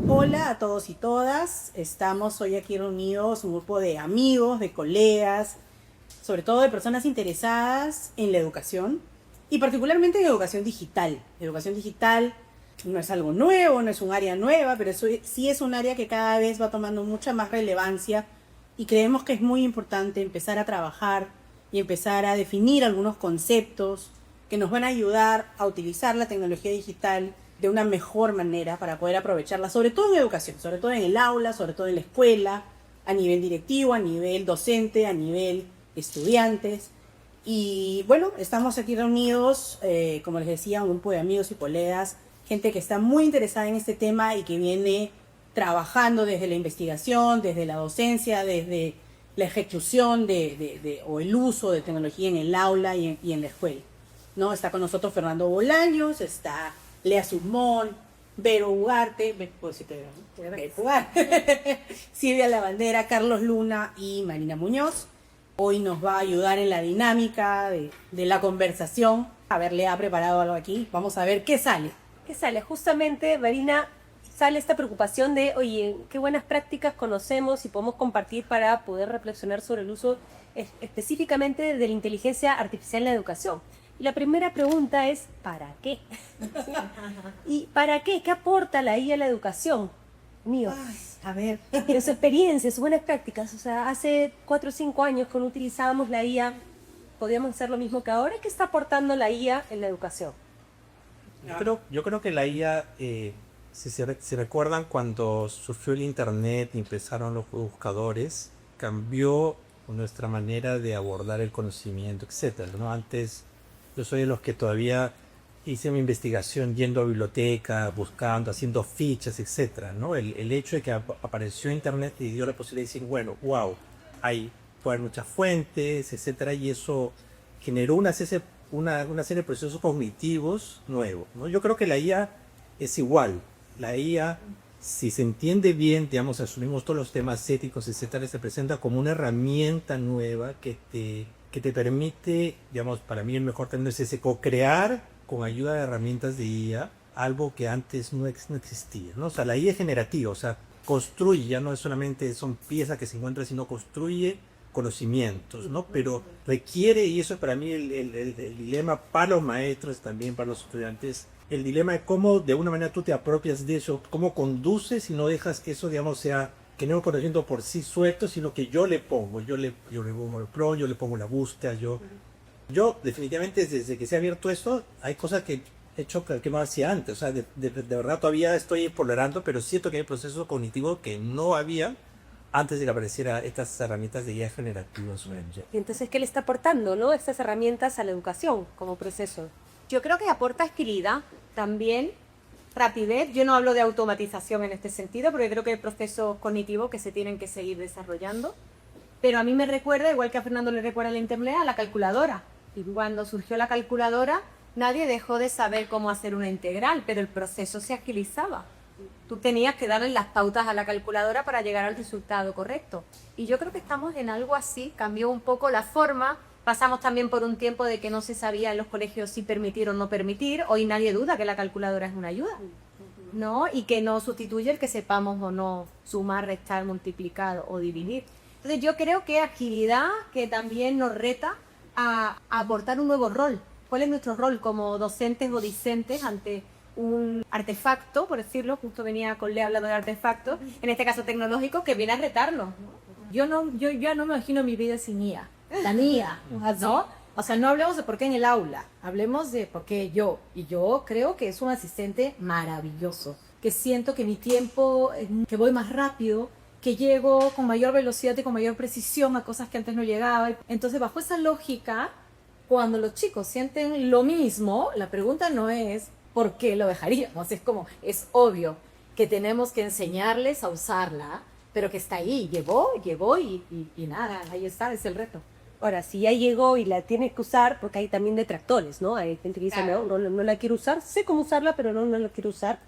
Hola a todos y todas, estamos hoy aquí reunidos un grupo de amigos, de colegas, sobre todo de personas interesadas en la educación y particularmente en educación digital. La educación digital no es algo nuevo, no es un área nueva, pero eso sí es un área que cada vez va tomando mucha más relevancia y creemos que es muy importante empezar a trabajar y empezar a definir algunos conceptos que nos van a ayudar a utilizar la tecnología digital de una mejor manera para poder aprovecharla, sobre todo en educación, sobre todo en el aula, sobre todo en la escuela, a nivel directivo, a nivel docente, a nivel estudiantes. Y bueno, estamos aquí reunidos, como les decía, un grupo de amigos y colegas, gente que está muy interesada en este tema y que viene trabajando desde la investigación, desde la docencia, desde la ejecución o el uso de tecnología en el aula y en la escuela, ¿no? Está con nosotros Fernando Bolaños, está Lea Sumón, Vero Ugarte, Silvia Lavandera, Carlos Luna y Marina Muñoz. Hoy nos va a ayudar en la dinámica de la conversación. A ver, Lea ha preparado algo aquí. Vamos a ver qué sale. ¿Qué sale? Justamente, Marina, sale esta preocupación de, oye, qué buenas prácticas conocemos y podemos compartir para poder reflexionar sobre el uso específicamente de la inteligencia artificial en la educación. Y la primera pregunta es, ¿para qué? ¿Y para qué? ¿Qué aporta la IA a la educación? Mío. Ay, a ver. En su experiencia, sus buenas prácticas. O sea, hace 4 o 5 años cuando utilizábamos la IA, ¿podíamos hacer lo mismo que ahora? ¿Qué está aportando la IA en la educación? Yo creo que la IA, si se recuerdan cuando surgió el internet y empezaron los buscadores, cambió nuestra manera de abordar el conocimiento, etcétera, ¿no? Antes, yo soy de los que todavía hice mi investigación yendo a biblioteca, buscando, haciendo fichas, etcétera, ¿no? El hecho de que apareció internet y dio la posibilidad de decir, bueno, wow, pueden haber muchas fuentes, etcétera, y eso generó una serie de procesos cognitivos nuevos, ¿no? Yo creo que la IA es igual. La IA, si se entiende bien, digamos, asumimos todos los temas éticos, etcétera, se presenta como una herramienta nueva que te permite, digamos, para mí el mejor término es ese, co-crear con ayuda de herramientas de IA algo que antes no existía, ¿no? O sea, la IA es generativa, o sea, construye, ya no es solamente son piezas que se encuentran, sino construye conocimientos, ¿no? Pero requiere, y eso es para mí el dilema para los maestros, también para los estudiantes, el dilema de cómo de una manera tú te apropias de eso, cómo conduces y no dejas que eso, digamos, sea que no es un conocimiento por sí suelto, sino que yo le pongo el prompt, yo le pongo la búsqueda, yo definitivamente desde que se ha abierto esto, hay cosas que he hecho que no hacía antes, o sea, de verdad todavía estoy explorando, pero siento que hay procesos cognitivos que no había antes de que aparecieran estas herramientas de guía generativas. Y entonces, ¿qué le está aportando, no, estas herramientas a la educación como proceso? Yo creo que aporta agilidad también, rapidez. Yo no hablo de automatización en este sentido, porque creo que hay procesos cognitivos que se tienen que seguir desarrollando. Pero a mí me recuerda, igual que a Fernando le recuerda la internet, a la calculadora. Y cuando surgió la calculadora, nadie dejó de saber cómo hacer una integral, pero el proceso se agilizaba. Tú tenías que darle las pautas a la calculadora para llegar al resultado correcto. Y yo creo que estamos en algo así, cambió un poco la forma. Pasamos también por un tiempo de que no se sabía en los colegios si permitir o no permitir. Hoy nadie duda que la calculadora es una ayuda, ¿no? Y que no sustituye el que sepamos o no sumar, restar, multiplicar o dividir. Entonces yo creo que agilidad, que también nos reta a aportar un nuevo rol. ¿Cuál es nuestro rol como docentes o discentes ante un artefacto, por decirlo? Justo venía con Lea hablando de artefactos, en este caso tecnológico, que viene a retarnos. Yo ya no me imagino mi vida sin IA. La mía, ¿no? O sea, no hablemos de por qué en el aula, hablemos de por qué yo. Y yo creo que es un asistente maravilloso, que siento que mi tiempo, que voy más rápido, que llego con mayor velocidad y con mayor precisión a cosas que antes no llegaba. Entonces, bajo esa lógica, cuando los chicos sienten lo mismo, la pregunta no es ¿por qué lo dejaríamos? Es como, es obvio que tenemos que enseñarles a usarla, pero que está ahí, llegó y nada, ahí está, es el reto. Ahora, si ya llegó y la tienes que usar, porque hay también detractores, ¿no? Hay gente que dice, Claro. no la quiero usar, sé cómo usarla, pero no la quiero usar.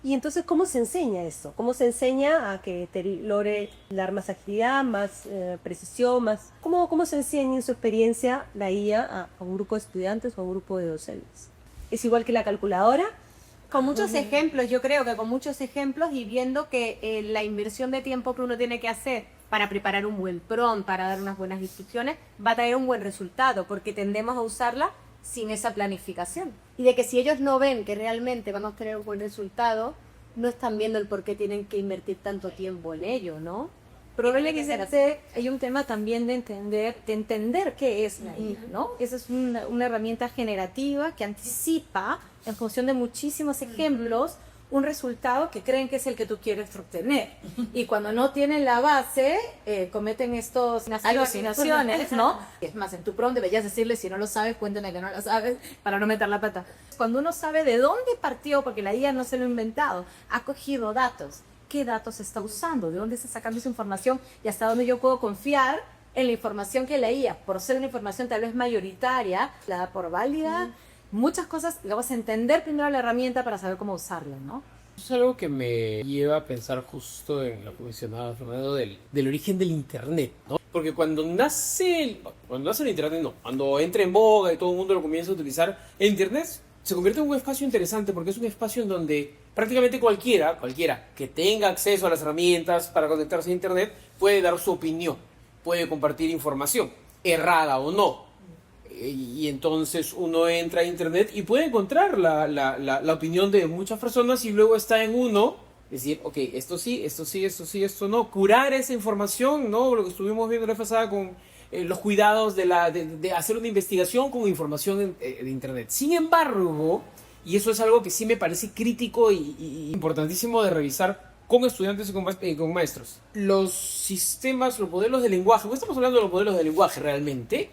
Y entonces, ¿cómo se enseña eso? ¿Cómo se enseña a que te logre dar más agilidad, más precisión, más... ¿Cómo se enseña en su experiencia la IA a un grupo de estudiantes o a un grupo de docentes? ¿Es igual que la calculadora? Con muchos ejemplos, yo creo que con muchos ejemplos y viendo que la inversión de tiempo que uno tiene que hacer para preparar un buen prompt, para dar unas buenas instrucciones, va a traer un buen resultado, porque tendemos a usarla sin esa planificación. Y de que si ellos no ven que realmente vamos a tener un buen resultado, no están viendo el por qué tienen que invertir tanto tiempo en ello, ¿no? Probablemente hay un tema también de entender qué es la IA, ¿no? Esa es una herramienta generativa que anticipa, en función de muchísimos ejemplos, un resultado que creen que es el que tú quieres obtener. Y cuando no tienen la base, cometen estos alucinaciones, ¿no? Es más, en tu prompt deberías decirle, si no lo sabes, cuéntame que no lo sabes, para no meter la pata. Cuando uno sabe de dónde partió, porque la IA no se lo ha inventado, ha cogido datos, qué datos está usando, de dónde está sacando esa información y hasta dónde yo puedo confiar en la información que leía, por ser una información tal vez mayoritaria, la da por válida, muchas cosas, luego es entender primero la herramienta para saber cómo usarla, ¿no? Es algo que me lleva a pensar justo en lo que mencionaba Fernando del origen del Internet, ¿no? Porque cuando nace el Internet, no, cuando entra en boga y todo el mundo lo comienza a utilizar, el Internet se convierte en un espacio interesante porque es un espacio en donde prácticamente cualquiera que tenga acceso a las herramientas para conectarse a Internet puede dar su opinión, puede compartir información, errada o no. Y entonces uno entra a Internet y puede encontrar la opinión de muchas personas y luego está en uno decir, ok, esto sí, esto no, curar esa información, ¿no? Lo que estuvimos viendo la vez pasada con los cuidados de hacer una investigación con información de Internet. Sin embargo, y eso es algo que sí me parece crítico y importantísimo de revisar con estudiantes y con maestros. Los sistemas, los modelos de lenguaje, no estamos hablando de los modelos de lenguaje realmente,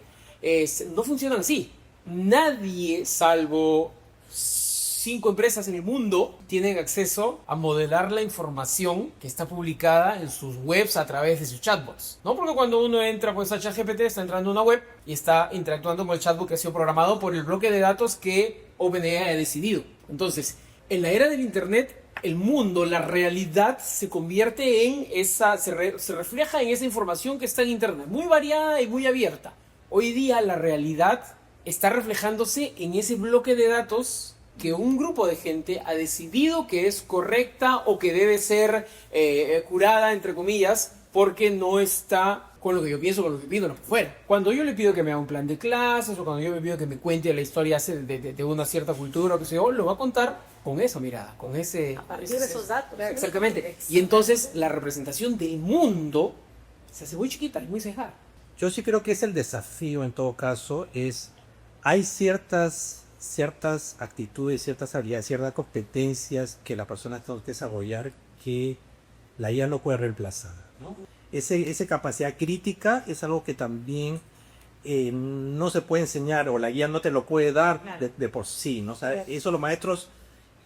no funcionan así. Nadie, salvo 5 empresas en el mundo, tienen acceso a modelar la información que está publicada en sus webs a través de sus chatbots, ¿no? Porque cuando uno entra pues a ChatGPT, está entrando a una web y está interactuando con el chatbot que ha sido programado por el bloque de datos que OpenAI ha decidido. Entonces, en la era del Internet, el mundo, la realidad se convierte en se refleja en esa información que está en Internet, muy variada y muy abierta. Hoy día la realidad está reflejándose en ese bloque de datos que un grupo de gente ha decidido que es correcta o que debe ser curada, entre comillas, porque no está con lo que yo pienso, con lo que pido, lo que fuera. Cuando yo le pido que me haga un plan de clases o cuando yo le pido que me cuente la historia de una cierta cultura o qué sé yo, lo va a contar con esa mirada, con ese... A partir de esos datos. Exactamente. Y entonces la representación del mundo se hace muy chiquita y muy cejada. Yo sí creo que es el desafío en todo caso, hay ciertas actitudes, ciertas habilidades, ciertas competencias que la persona tiene que desarrollar que la IA no puede reemplazar, ¿no? Esa capacidad crítica es algo que también no se puede enseñar o la guía no te lo puede dar de por sí, ¿no? O sea, eso los maestros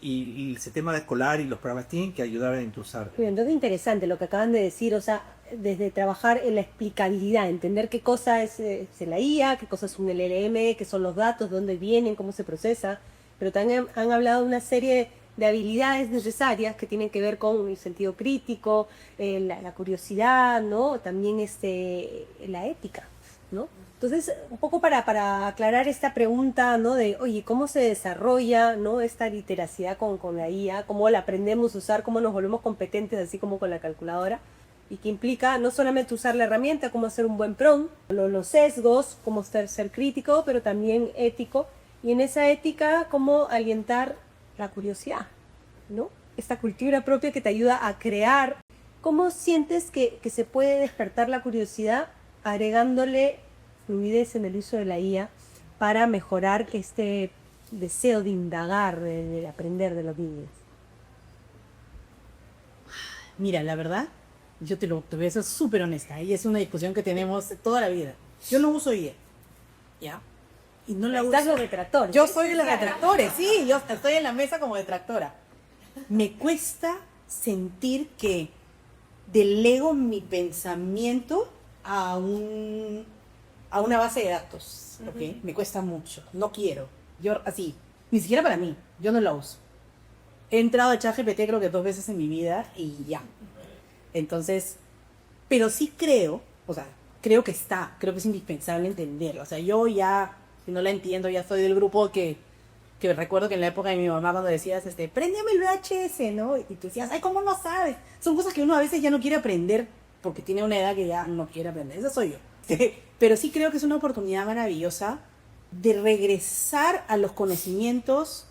y el sistema escolar y los programas tienen que ayudar a impulsar. Entonces interesante lo que acaban de decir, o sea, desde trabajar en la explicabilidad, entender qué cosa es la IA, qué cosa es un LLM, qué son los datos, de dónde vienen, cómo se procesa, pero también han hablado de una serie de habilidades necesarias que tienen que ver con el sentido crítico, la curiosidad, ¿no? También la ética, ¿no? Entonces, un poco para aclarar esta pregunta, ¿no? De, oye, ¿cómo se desarrolla, ¿no? Esta literacidad con la IA? ¿Cómo la aprendemos a usar? ¿Cómo nos volvemos competentes, así como con la calculadora? Y que implica no solamente usar la herramienta, cómo hacer un buen prompt, los sesgos, cómo ser crítico, pero también ético. Y en esa ética, cómo alientar la curiosidad, ¿no? Esta cultura propia que te ayuda a crear. ¿Cómo sientes que se puede despertar la curiosidad agregándole fluidez en el uso de la IA para mejorar este deseo de indagar, de aprender de los niños? Mira, la verdad, yo te voy a ser súper honesta, y es una discusión que tenemos toda la vida. Yo no uso IA, ¿ya? Y no la uso. Estás los detractores. Yo soy de los detractores, sí, yo estoy en la mesa como detractora. Me cuesta sentir que delego mi pensamiento a una base de datos, ¿ok? Me cuesta mucho, no quiero. Yo así, ni siquiera para mí, yo no la uso. He entrado a ChatGPT creo que 2 veces en mi vida y ya. Entonces, pero sí creo, o sea, creo que es indispensable entenderlo. O sea, yo ya, si no la entiendo, ya soy del grupo que recuerdo que en la época de mi mamá cuando decías, préndeme el VHS, ¿no? Y tú decías, ay, ¿cómo no sabes? Son cosas que uno a veces ya no quiere aprender porque tiene una edad que ya no quiere aprender. Esa soy yo. Pero sí creo que es una oportunidad maravillosa de regresar a los conocimientos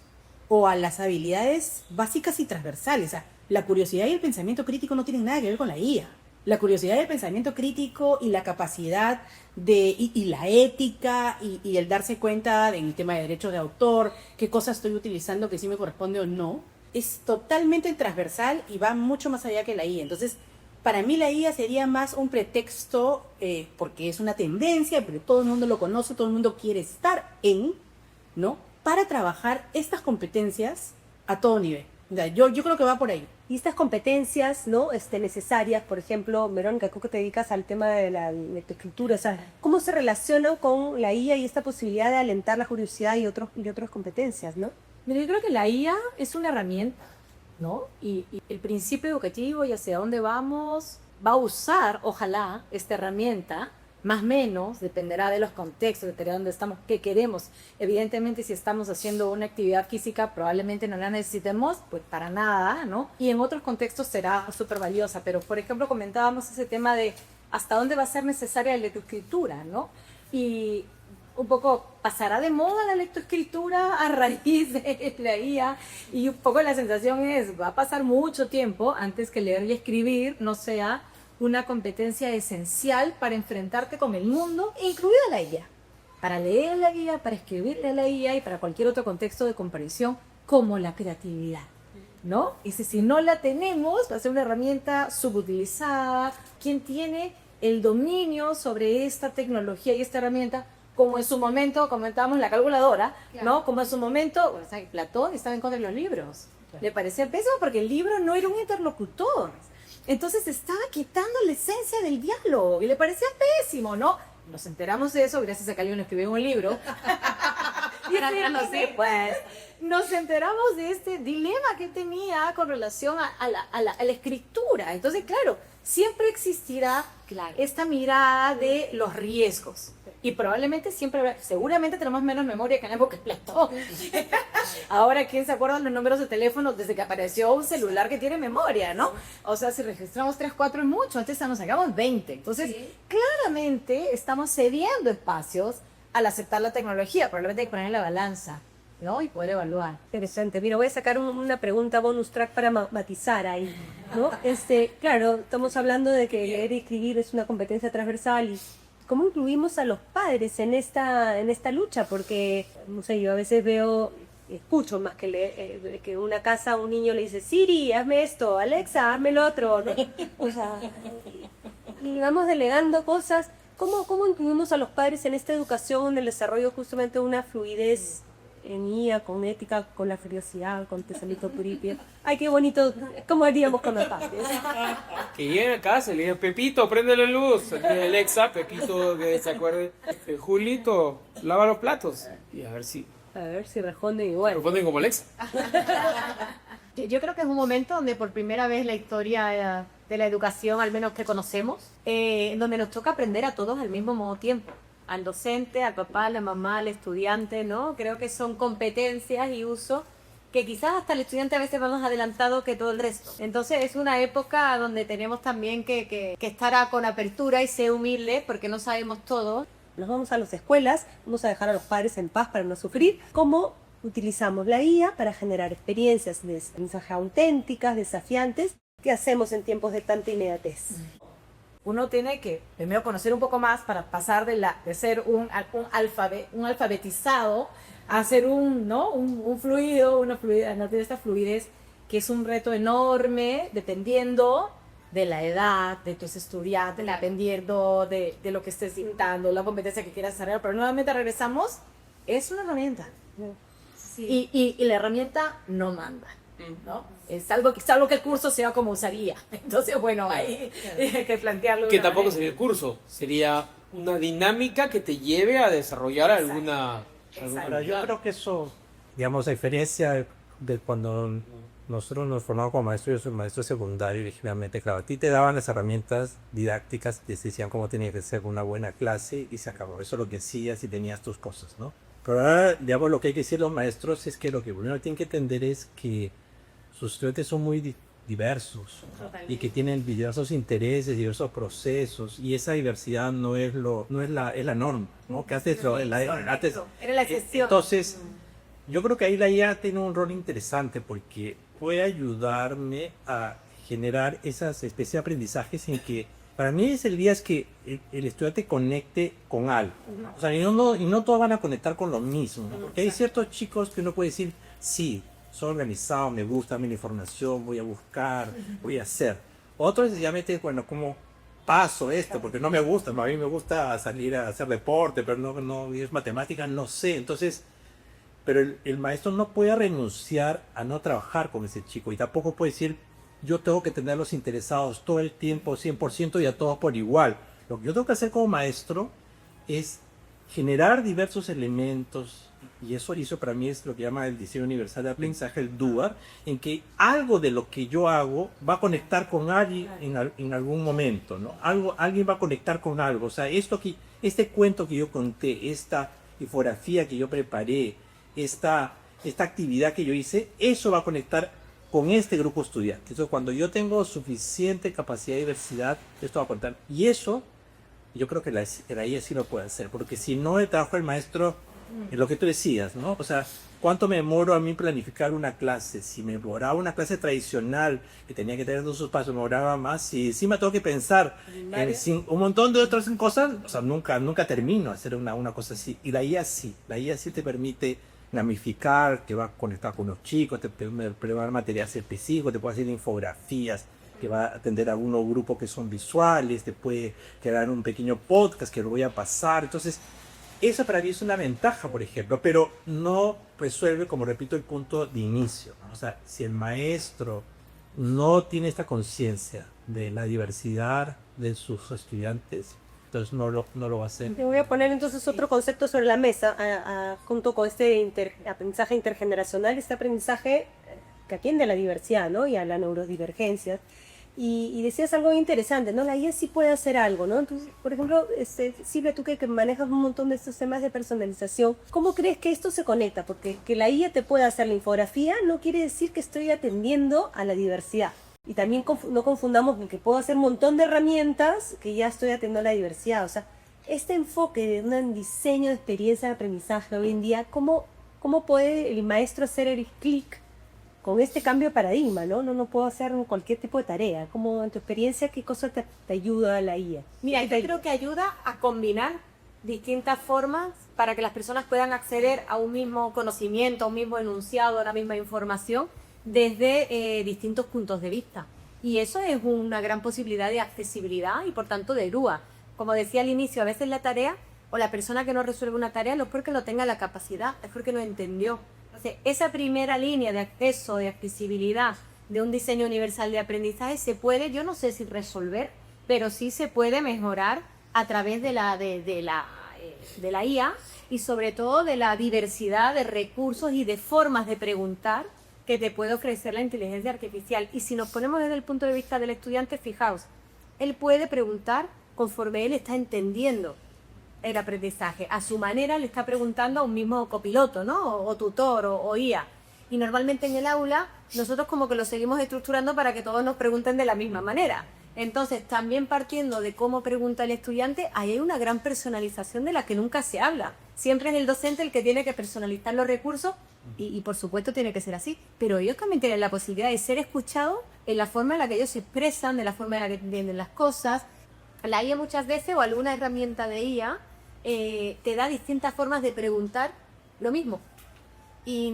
o a las habilidades básicas y transversales. O sea, la curiosidad y el pensamiento crítico no tienen nada que ver con la IA. La curiosidad y el pensamiento crítico y la capacidad y la ética y el darse cuenta en el tema de derechos de autor, qué cosas estoy utilizando que sí me corresponde o no, es totalmente transversal y va mucho más allá que la IA. Entonces, para mí la IA sería más un pretexto, porque es una tendencia, porque todo el mundo lo conoce, todo el mundo quiere estar ¿no? Para trabajar estas competencias a todo nivel. O sea, yo creo que va por ahí. Y estas competencias, ¿no? Necesarias, por ejemplo, Verónica, tú que te dedicas al tema de la lectoescritura, o sea, ¿cómo se relacionan con la IA y esta posibilidad de alentar la curiosidad y otras competencias, ¿no? Mira, yo creo que la IA es una herramienta, ¿no? Y el principio educativo y hacia dónde vamos va a usar, ojalá, esta herramienta, más o menos, dependerá de los contextos, dependerá de dónde estamos, qué queremos. Evidentemente, si estamos haciendo una actividad física, probablemente no la necesitemos, pues para nada, ¿no? Y en otros contextos será súper valiosa, pero por ejemplo comentábamos ese tema de hasta dónde va a ser necesaria la lectoescritura, ¿no? Y un poco pasará de moda la lectoescritura a raíz de la IA, y un poco la sensación es, va a pasar mucho tiempo antes que leer y escribir no sea una competencia esencial para enfrentarte con el mundo, incluida la IA. Para leer la IA, para escribirle a la IA y para cualquier otro contexto de comprensión, como la creatividad, ¿no? Y si no la tenemos, va a ser una herramienta subutilizada. ¿Quién tiene el dominio sobre esta tecnología y esta herramienta? Como en su momento comentábamos la calculadora, ¿no? Como en su momento, o sea, Platón estaba en contra de los libros. Le parecía pésimo porque el libro no era un interlocutor. Entonces estaba quitando la esencia del diálogo y le parecía pésimo, ¿no? Nos enteramos de eso gracias a que alguien escribió un libro. Pues, nos enteramos de este dilema que tenía con relación a la escritura. Entonces, claro, siempre existirá esta mirada de los riesgos. Y probablemente seguramente tenemos menos memoria que en la época de Platón. Ahora, ¿quién se acuerda de los números de teléfono desde que apareció un celular que tiene memoria, no? O sea, si registramos 3, 4 es mucho, antes nos sacamos 20. Entonces, claramente estamos cediendo espacios al aceptar la tecnología. Probablemente hay que poner en la balanza, ¿no? Y poder evaluar. Interesante. Mira, voy a sacar una pregunta bonus track para matizar ahí, ¿no? Claro, estamos hablando de que leer y escribir es una competencia transversal y ¿cómo incluimos a los padres en esta lucha? Porque, no sé, yo a veces escucho más que leer, que en una casa un niño le dice, Siri, hazme esto, Alexa, hazme lo otro, ¿no? O sea, y vamos delegando cosas. ¿Cómo incluimos a los padres en esta educación, en el desarrollo justamente de una fluidez en IA, con ética, con la curiosidad, con Tesalito Puripia? Ay, qué bonito, ¿cómo haríamos con los padres? Que lleguen a casa y le digan, Pepito, prende la luz. Alexa, Pepito, que se acuerde. Julito, lava los platos. Y a ver si responden igual. responden como Alexa. Yo creo que es un momento donde por primera vez la historia de la educación, al menos que conocemos, donde nos toca aprender a todos al mismo tiempo. Al docente, al papá, a la mamá, al estudiante, ¿no? Creo que son competencias y uso que quizás hasta el estudiante a veces va más adelantado que todo el resto. Entonces es una época donde tenemos también que estar con apertura y ser humildes porque no sabemos todo. Nos vamos a las escuelas, vamos a dejar a los padres en paz para no sufrir. ¿Cómo utilizamos la IA para generar experiencias de aprendizaje auténticas, desafiantes? ¿Qué hacemos en tiempos de tanta inmediatez? Uno tiene que primero conocer un poco más para pasar de ser un alfabetizado a ser un fluido, no tiene esta fluidez, que es un reto enorme dependiendo de la edad de tus estudiantes, dependiendo de lo que estés dictando, la competencia que quieras desarrollar. Pero nuevamente regresamos, es una herramienta. Sí. Y la herramienta no manda. ¿no? Salvo que el curso sea como usaría. Entonces, bueno, ahí hay que plantearlo. Que de una tampoco manera. sería el curso, sería una dinámica que te lleve a desarrollar alguna Ahora, yo creo que eso, digamos, a diferencia de cuando nosotros nos formamos como maestros, yo soy maestro secundario originalmente, claro, a ti te daban las herramientas didácticas, te decían cómo tenía que ser una buena clase y se acabó. Eso es lo que hacías y tenías tus cosas, ¿no? Pero ahora, digamos, lo que hay que decir los maestros es que lo que primero tienen que entender es que sus estudiantes son muy diversos y que tienen diversos intereses, diversos procesos, y esa diversidad no es es la norma, ¿no? Que antes Era la excepción. entonces, yo creo que ahí la IA tiene un rol interesante porque puede ayudarme a generar esas especies de aprendizajes en que para mí es el día es que el estudiante conecte con algo. O sea, y no todos van a conectar con lo mismo, ¿no? Porque hay ciertos chicos que uno puede decir, sí, soy organizado, me gusta mi información, voy a buscar, voy a hacer. Otros sencillamente, bueno, como paso esto, porque no me gusta, a mí me gusta salir a hacer deporte, pero no es matemática, no sé. Entonces, pero el maestro no puede renunciar a no trabajar con ese chico y tampoco puede decir, yo tengo que tenerlos interesados todo el tiempo, 100% y a todos por igual. Lo que yo tengo que hacer como maestro es generar diversos elementos, y eso para mí es lo que llama el diseño universal de aprendizaje, el DUA, en que algo de lo que yo hago va a conectar con alguien en algún momento, ¿no? Alguien va a conectar con algo. O sea, este cuento que yo conté, esta infografía que yo preparé, esta actividad que yo hice, eso va a conectar con este grupo estudiante. Entonces, cuando yo tengo suficiente capacidad de diversidad, esto va a contar. Y eso, yo creo que la IA sí lo puede hacer, porque si no, el trabajo del maestro es lo que tú decías, ¿no? O sea, ¿cuánto me demoro a mí planificar una clase? Si me demoraba una clase tradicional, que tenía que tener todos sus pasos, me demoraba más. Y encima tengo que pensar en un montón de otras cosas, o sea, nunca termino hacer una cosa así. Y la IA sí te permite gamificar, que va a conectar con los chicos, te puede dar materiales específicos, te puede hacer infografías, que va a atender a algunos grupos que son visuales, te puede crear un pequeño podcast que lo voy a pasar. Entonces, eso para mí es una ventaja, por ejemplo, pero no resuelve, como repito, el punto de inicio, ¿no? O sea, si el maestro no tiene esta conciencia de la diversidad de sus estudiantes, entonces no lo va a hacer. Te voy a poner entonces otro concepto sobre la mesa, junto con este aprendizaje intergeneracional, este aprendizaje que atiende a la diversidad, ¿no? Y a la neurodivergencia. Y decías algo interesante, ¿no? La IA sí puede hacer algo, ¿no? Entonces, por ejemplo, Silvia, tú que manejas un montón de estos temas de personalización, ¿cómo crees que esto se conecta? Porque que la IA te pueda hacer la infografía no quiere decir que estoy atendiendo a la diversidad. Y también no confundamos con que puedo hacer un montón de herramientas que ya estoy atendiendo a la diversidad. O sea, este enfoque de un diseño de experiencia de aprendizaje hoy en día, ¿cómo puede el maestro hacer el clic con este cambio de paradigma, ¿no? No puedo hacer cualquier tipo de tarea. Como en tu experiencia, ¿qué cosa te ayuda a la IA? Mira, yo creo que ayuda a combinar distintas formas para que las personas puedan acceder a un mismo conocimiento, a un mismo enunciado, a la misma información desde distintos puntos de vista. Y eso es una gran posibilidad de accesibilidad y por tanto de grúa. Como decía al inicio, a veces la tarea o la persona que no resuelve una tarea no es porque no tenga la capacidad, es porque no entendió. Entonces, esa primera línea de acceso, de accesibilidad de un diseño universal de aprendizaje se puede, yo no sé si resolver, pero sí se puede mejorar a través de la IA y sobre todo de la diversidad de recursos y de formas de preguntar que te puede ofrecer la inteligencia artificial. Y si nos ponemos desde el punto de vista del estudiante, fijaos, él puede preguntar conforme él está entendiendo el aprendizaje. A su manera le está preguntando a un mismo copiloto, ¿no? O tutor o IA. Y normalmente en el aula nosotros como que lo seguimos estructurando para que todos nos pregunten de la misma manera. Entonces, también partiendo de cómo pregunta el estudiante, ahí hay una gran personalización de la que nunca se habla. Siempre es el docente el que tiene que personalizar los recursos y por supuesto tiene que ser así. Pero ellos también tienen la posibilidad de ser escuchados en la forma en la que ellos se expresan, de la forma en la que entienden las cosas. La IA muchas veces o alguna herramienta de IA te da distintas formas de preguntar lo mismo. Y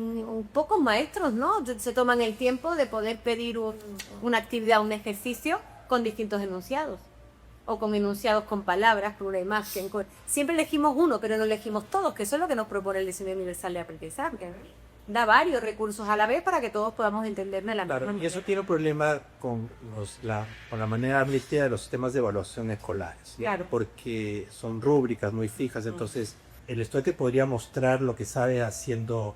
pocos maestros, ¿no? Se toman el tiempo de poder pedir una actividad, un ejercicio con distintos enunciados. O con enunciados con palabras, con una imagen. Siempre elegimos uno, pero no elegimos todos, que eso es lo que nos propone el diseño universal de aprendizaje. da varios recursos a la vez para que todos podamos entender de la misma Claro, y manera. eso tiene un problema con la manera rígida de los sistemas de evaluación escolares, ¿no? Claro. Porque son rúbricas muy fijas, entonces el estudiante podría mostrar lo que sabe haciendo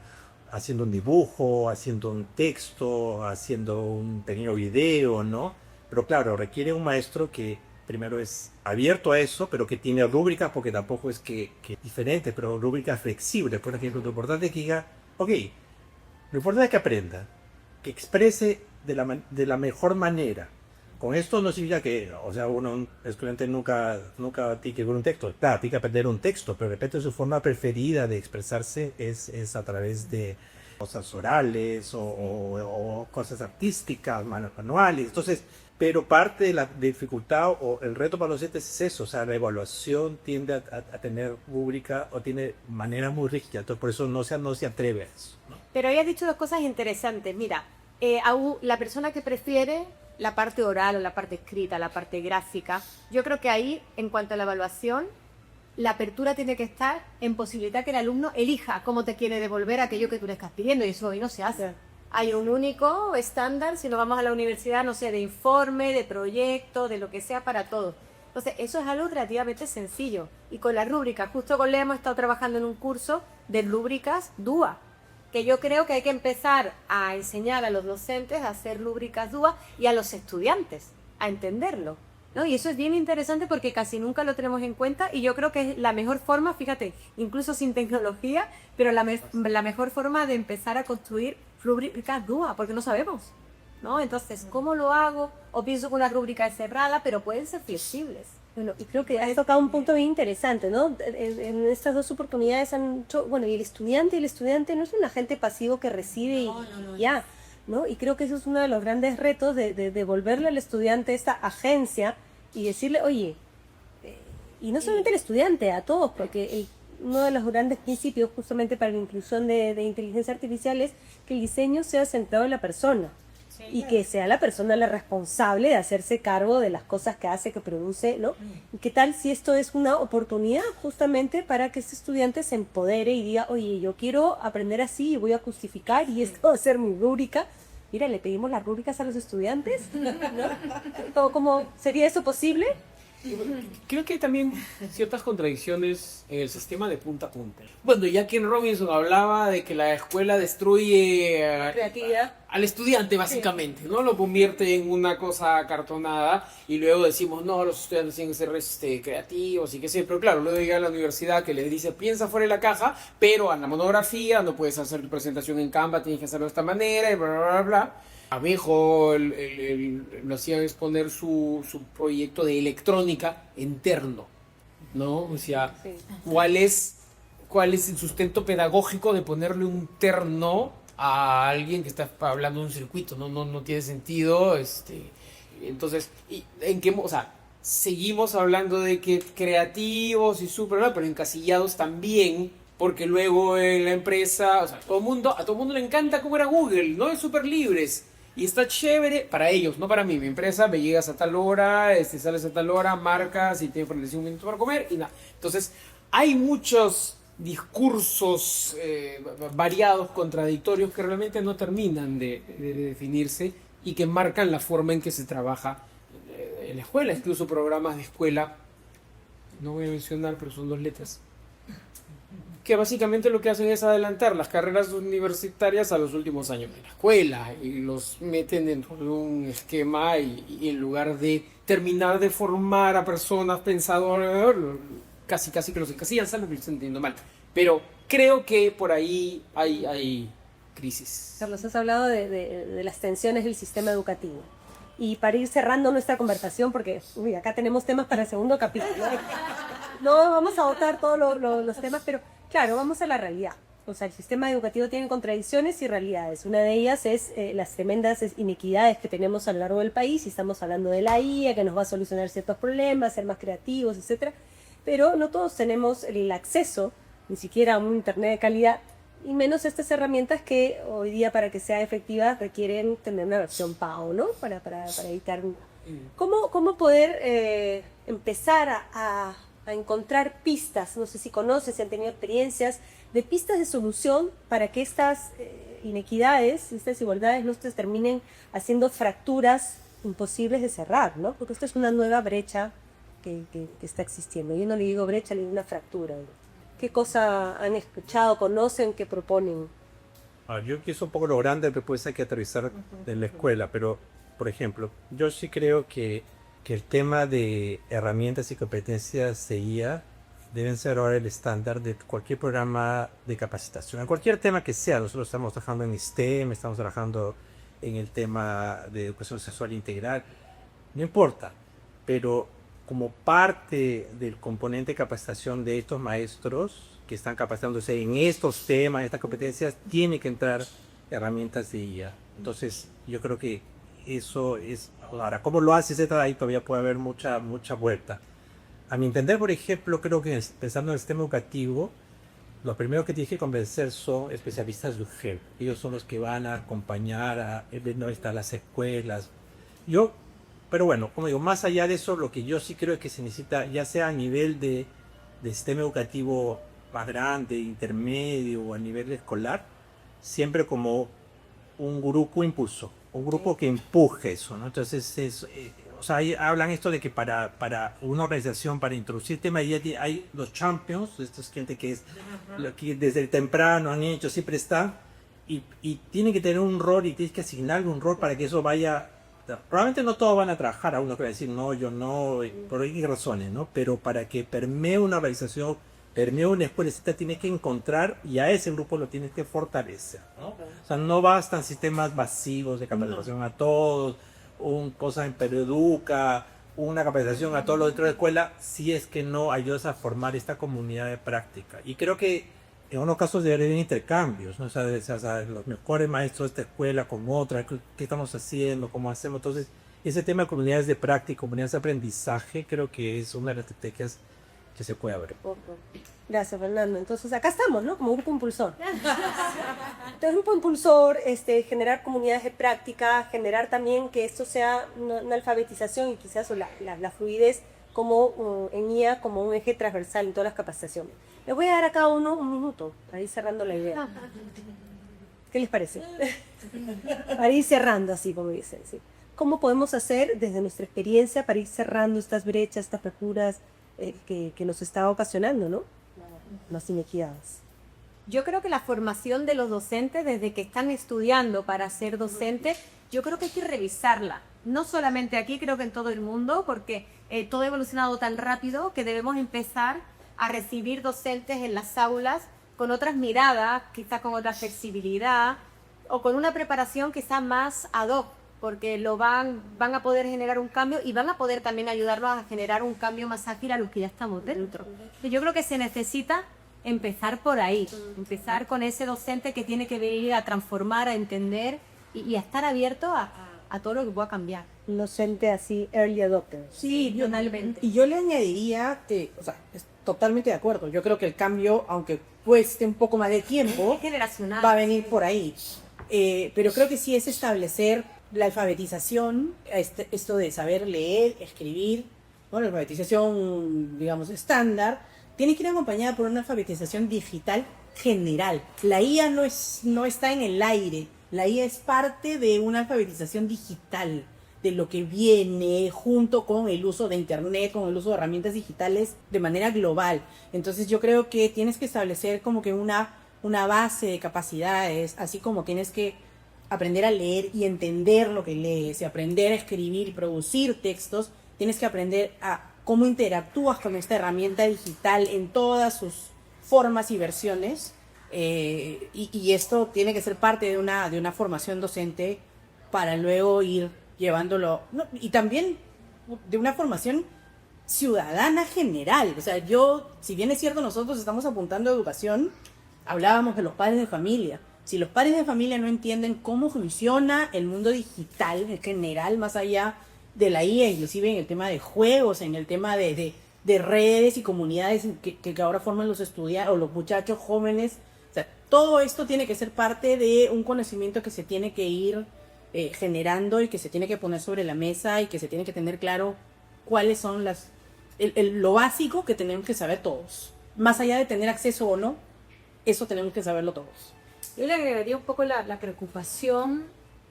un dibujo, haciendo un texto, haciendo un pequeño video, ¿no? Pero claro, requiere un maestro que primero es abierto a eso, pero que tiene rúbricas, porque tampoco es que diferentes, pero rúbricas flexibles. Por ejemplo, lo importante es que diga, ok, lo importante es que aprenda, que exprese de la mejor manera. Con esto no significa que, o sea, un estudiante nunca tiene que ver un texto. Claro, tiene que aprender un texto, pero de repente su forma preferida de expresarse es a través de cosas orales o cosas artísticas, manuales. Entonces, pero parte de la dificultad o el reto para los docentes es eso, o sea, la evaluación tiende a tener rúbrica o tiene manera muy rígida, entonces por eso no se atreve a eso, ¿no? Pero ahí has dicho dos cosas interesantes. Mira, la persona que prefiere la parte oral o la parte escrita, la parte gráfica, yo creo que ahí, en cuanto a la evaluación, la apertura tiene que estar en posibilitar que el alumno elija cómo te quiere devolver aquello que tú le estás pidiendo, y eso hoy no se hace. Hay un único estándar, si nos vamos a la universidad, no sé, de informe, de proyecto, de lo que sea para todos. Entonces, eso es algo relativamente sencillo. Y con la rúbrica, justo con Lea hemos estado trabajando en un curso de rúbricas DUA, que yo creo que hay que empezar a enseñar a los docentes a hacer rúbricas DUA y a los estudiantes a entenderlo, ¿no? Y eso es bien interesante porque casi nunca lo tenemos en cuenta, y yo creo que es la mejor forma, fíjate, incluso sin tecnología, pero la mejor forma de empezar a construir rúbricas DUA, porque no sabemos, ¿no? Entonces, ¿cómo lo hago? O pienso que una rúbrica es cerrada, pero pueden ser flexibles. Bueno, y creo que has tocado un punto bien interesante, ¿no? En estas dos oportunidades han hecho, bueno, y el estudiante no es un agente pasivo que recibe y ya, ¿no? Y creo que eso es uno de los grandes retos de devolverle al estudiante esta agencia y decirle, oye, y no solamente al estudiante, a todos, porque uno de los grandes principios justamente para la inclusión de inteligencia artificial es que el diseño sea centrado en la persona. Y que sea la persona la responsable de hacerse cargo de las cosas que hace, que produce, ¿no? ¿Y qué tal si esto es una oportunidad justamente para que este estudiante se empodere y diga, oye, yo quiero aprender así y voy a justificar y esto va a ser mi rúbrica? Mira, le pedimos las rúbricas a los estudiantes, ¿no? ¿Cómo sería eso posible? Creo que hay también ciertas contradicciones en el sistema de punta a punta. Bueno, ya Ken Robinson hablaba de que la escuela destruye Creatividad. al estudiante básicamente, ¿no? Lo convierte en una cosa acartonada y luego decimos, no, los estudiantes tienen que ser creativos y qué sé, pero claro, luego llega a la universidad que les dice, piensa fuera de la caja, pero a la monografía no puedes hacer tu presentación en Canva, tienes que hacerlo de esta manera y bla, bla, bla, bla. A mi hijo lo hacían exponer su proyecto de electrónica interno, ¿no? O sea, Sí. ¿cuál es el sustento pedagógico de ponerle un terno a alguien que está hablando de un circuito? No tiene sentido. Entonces, o sea, seguimos hablando de que creativos y súper, ¿no? Pero encasillados también, porque luego en la empresa, o sea, a todo mundo le encanta cómo era Google, ¿no? Es súper libres. Y está chévere para ellos, no para mí. Mi empresa, me llegas a tal hora, sales a tal hora, marcas y tienes 45 minutos para comer y nada. Entonces, hay muchos discursos variados, contradictorios, que realmente no terminan de definirse y que marcan la forma en que se trabaja en la escuela. Incluso programas de escuela, no voy a mencionar, pero son 2 letras, que básicamente lo que hacen es adelantar las carreras universitarias a los últimos años de la escuela y los meten dentro de un esquema y en lugar de terminar de formar a personas pensadoras, casi que los encasillan, ¿sabes? Me estoy entendiendo mal. Pero creo que por ahí hay crisis. Carlos, has hablado de las tensiones del sistema educativo. Y para ir cerrando nuestra conversación, porque acá tenemos temas para el segundo capítulo. No vamos a votar todos los temas, pero claro, vamos a la realidad. O sea, el sistema educativo tiene contradicciones y realidades. Una de ellas es las tremendas inequidades que tenemos a lo largo del país, y estamos hablando de la IA, que nos va a solucionar ciertos problemas, ser más creativos, etcétera. Pero no todos tenemos el acceso, ni siquiera a un internet de calidad, y menos estas herramientas que hoy día, para que sea efectiva, requieren tener una versión pago, ¿no? Para evitar... ¿Cómo poder empezar a a encontrar pistas, no sé si conoces, si han tenido experiencias, de pistas de solución para que estas inequidades, estas desigualdades no se terminen haciendo fracturas imposibles de cerrar, ¿no? Porque esto es una nueva brecha que está existiendo. Yo no le digo brecha, le digo una fractura, ¿no? ¿Qué cosa han escuchado, conocen, qué proponen? Yo empiezo un poco lo grande, pero pues hay que aterrizar en la escuela, pero por ejemplo, yo sí creo que el tema de herramientas y competencias de IA deben ser ahora el estándar de cualquier programa de capacitación, en cualquier tema que sea. Nosotros estamos trabajando en STEM, estamos trabajando en el tema de educación sexual integral, no importa, pero como parte del componente de capacitación de estos maestros que están capacitándose en estos temas, estas competencias, tiene que entrar herramientas de IA. Entonces, yo creo que eso es... Ahora, ¿cómo lo haces? Ahí todavía puede haber mucha vuelta. A mi entender, por ejemplo, creo que pensando en el sistema educativo, los primeros que tienes que convencer son especialistas de UGEL. Ellos son los que van a acompañar a las escuelas. Pero bueno, como digo, más allá de eso, lo que yo sí creo es que se necesita, ya sea a nivel de sistema educativo más grande, intermedio o a nivel escolar, siempre como un grupo impulso, un grupo que empuje eso, ¿no? Entonces, o sea, hablan esto de que para una organización, para introducir el tema, ya hay los champions, estos gente que es lo que desde temprano han hecho, siempre están, y tienen que tener un rol y tienes que asignarle un rol para que eso vaya. Probablemente no todos van a trabajar, a uno que va a decir no, yo no, por ahí razones, ¿no? Pero para que permee una organización, permee una escuela, tienes que encontrar y a ese grupo lo tienes que fortalecer, ¿no? O sea, no bastan sistemas masivos de capacitación a todos, cosa en Pereduca, una capacitación a todos los dentro de la escuela, si es que no ayudas a formar esta comunidad de práctica. Y creo que en unos casos debería haber intercambios, ¿no? O sea, los mejores maestros de esta escuela con otra, qué estamos haciendo, cómo hacemos. Entonces, ese tema de comunidades de práctica, comunidades de aprendizaje, creo que es una de las estrategias que se puede abrir. Gracias, Fernando. Entonces, acá estamos, ¿no? Como grupo impulsor. Entonces, grupo impulsor, generar comunidades de práctica, generar también que esto sea una alfabetización y quizás la fluidez como en IA, como un eje transversal en todas las capacitaciones. Les voy a dar a cada uno un minuto para ir cerrando la idea. ¿Qué les parece? Para ir cerrando, así como dicen, ¿sí? ¿Cómo podemos hacer desde nuestra experiencia para ir cerrando estas brechas, estas fracturas que nos está ocasionando, ¿no? Las inequidades. Yo creo que la formación de los docentes, desde que están estudiando para ser docentes, yo creo que hay que revisarla. No solamente aquí, creo que en todo el mundo, porque todo ha evolucionado tan rápido que debemos empezar a recibir docentes en las aulas con otras miradas, quizás con otra flexibilidad o con una preparación quizás más ad hoc, porque van a poder generar un cambio y van a poder también ayudarlos a generar un cambio más ágil a los que ya estamos dentro. Yo creo que se necesita empezar por ahí, empezar con ese docente que tiene que venir a transformar, a entender y a estar abierto a todo lo que pueda cambiar. Un docente así, early adopter. Sí, Totalmente. y yo le añadiría que, o sea, es totalmente de acuerdo. Yo creo que el cambio, aunque cueste un poco más de tiempo, Es generacional. va a venir por ahí. Pero creo que sí es establecer la alfabetización, esto de saber leer, escribir, ¿no? La alfabetización, digamos, estándar, tiene que ir acompañada por una alfabetización digital general. La IA no está en el aire, la IA es parte de una alfabetización digital, de lo que viene junto con el uso de Internet, con el uso de herramientas digitales de manera global. Entonces yo creo que tienes que establecer como que una base de capacidades, así como tienes que aprender a leer y entender lo que lees, y aprender a escribir y producir textos, tienes que aprender a cómo interactúas con esta herramienta digital en todas sus formas y versiones, y esto tiene que ser parte de una formación docente para luego ir llevándolo, ¿no? Y también de una formación ciudadana general. O sea, si bien es cierto, nosotros estamos apuntando a educación, hablábamos de los padres de familia. Si los padres de familia no entienden cómo funciona el mundo digital en general, más allá de la IA, inclusive en el tema de juegos, en el tema de redes y comunidades que ahora forman los estudiantes o los muchachos jóvenes, o sea, todo esto tiene que ser parte de un conocimiento que se tiene que ir generando y que se tiene que poner sobre la mesa y que se tiene que tener claro cuáles son las lo básico que tenemos que saber todos. Más allá de tener acceso o no, eso tenemos que saberlo todos. Yo le agregaría un poco la preocupación,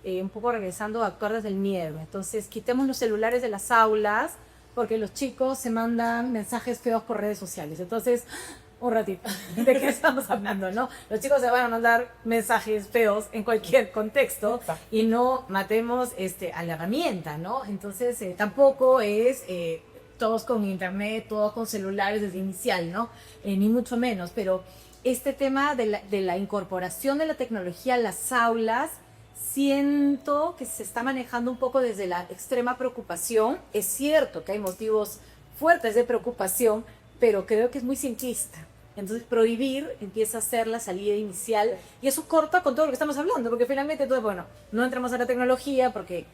un poco regresando a actuar desde el miedo. Entonces, quitemos los celulares de las aulas, porque los chicos se mandan mensajes feos por redes sociales. Entonces, un ratito, ¿de qué estamos hablando, no? Los chicos se van a mandar mensajes feos en cualquier contexto y no matemos a la herramienta, ¿no? Entonces, tampoco es todos con internet, todos con celulares desde inicial, ¿no? Ni mucho menos, pero este tema de la incorporación de la tecnología a las aulas, siento que se está manejando un poco desde la extrema preocupación. Es cierto que hay motivos fuertes de preocupación, pero creo que es muy simplista. Entonces prohibir empieza a ser la salida inicial y eso corta con todo lo que estamos hablando, porque finalmente todo, bueno, no entramos a la tecnología porque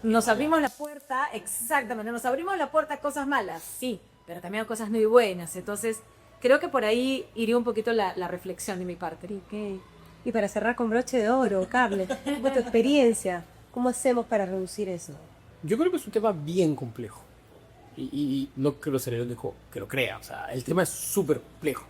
nos abrimos la puerta, exactamente, nos abrimos la puerta a cosas malas, sí, pero también a cosas muy buenas. Entonces creo que por ahí iría un poquito la reflexión de mi parte. Okay. Y para cerrar con broche de oro, Carles, ¿cómo es tu experiencia? ¿Cómo hacemos para reducir eso? Yo creo que es un tema bien complejo. Y no creo ser el único que lo crea. O sea, el tema es súper complejo.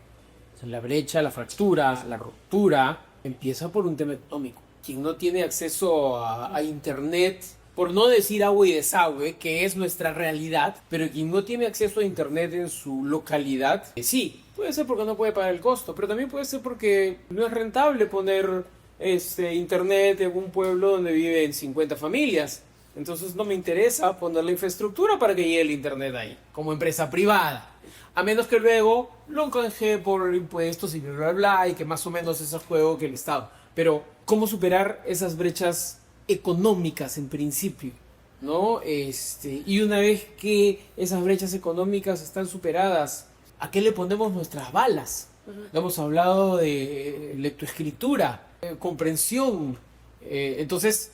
O sea, la brecha, la fractura, la ruptura empieza por un tema económico. Quien no tiene acceso a internet, por no decir agua y desagüe, que es nuestra realidad, pero quien no tiene acceso a internet en su localidad, sí, puede ser porque no puede pagar el costo, pero también puede ser porque no es rentable poner internet en un pueblo donde viven 50 familias. Entonces no me interesa poner la infraestructura para que llegue el internet ahí, como empresa privada. A menos que luego lo canje por impuestos y bla, bla, bla, y que más o menos es el juego que el Estado. Pero, ¿cómo superar esas brechas económicas en principio? ¿No? Y una vez que esas brechas económicas están superadas, ¿a qué le ponemos nuestras balas? Hemos hablado de lectoescritura, comprensión. Entonces,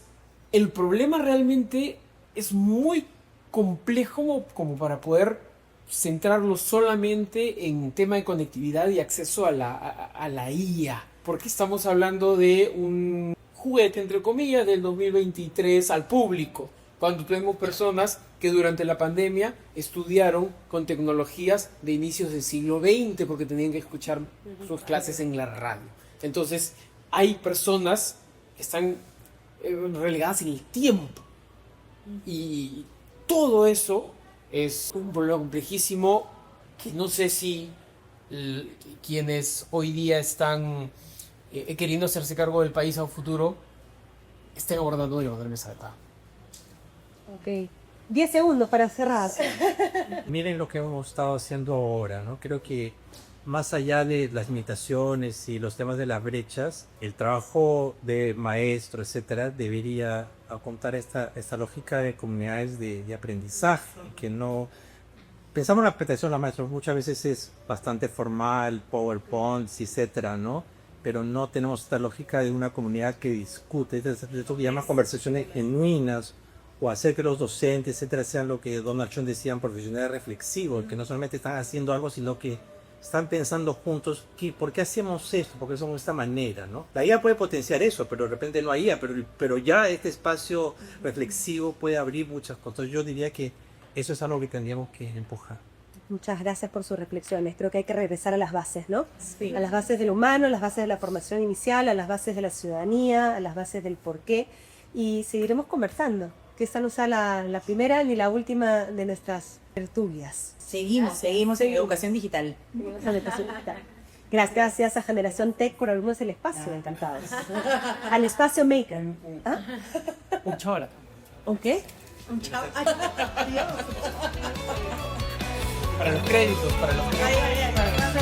el problema realmente es muy complejo como para poder centrarlo solamente en tema de conectividad y acceso a la IA. Porque estamos hablando de un juguete, entre comillas, del 2023 al público, cuando tenemos personas que durante la pandemia estudiaron con tecnologías de inicios del siglo XX porque tenían que escuchar sus clases en la radio. Entonces, hay personas que están relegadas en el tiempo. Y todo eso es un problema complejísimo que no sé si quienes hoy día están queriendo hacerse cargo del país a un futuro estén abordando de manera desatada. Ok. 10 segundos para cerrar. Miren lo que hemos estado haciendo ahora, ¿no? Creo que más allá de las limitaciones y los temas de las brechas, el trabajo de maestro, etcétera, debería contar esta lógica de comunidades de aprendizaje, que no... Pensamos en la prestación de los maestros, muchas veces es bastante formal, PowerPoint, etcétera, ¿no? Pero no tenemos esta lógica de una comunidad que discute, esto que llaman conversaciones genuinas, o hacer que los docentes, etcétera, sean lo que Donald Trump decía, profesionales reflexivos, que no solamente están haciendo algo, sino que están pensando juntos, ¿por qué hacemos esto? ¿Por qué somos de esta manera? ¿No? La IA puede potenciar eso, pero de repente no hay IA, pero ya este espacio reflexivo puede abrir muchas cosas. Yo diría que eso es algo que tendríamos que empujar. Muchas gracias por sus reflexiones. Creo que hay que regresar a las bases, ¿no? Sí. A las bases del humano, a las bases de la formación inicial, a las bases de la ciudadanía, a las bases del porqué. Y seguiremos conversando, que esta no sea la primera ni la última de nuestras tertulias. Seguimos en educación digital. Gracias a Generación Tech por abrirnos el espacio, encantados. Al espacio Maker. ¿Ah? Un chora. ¿Un qué? Para los créditos, para los créditos.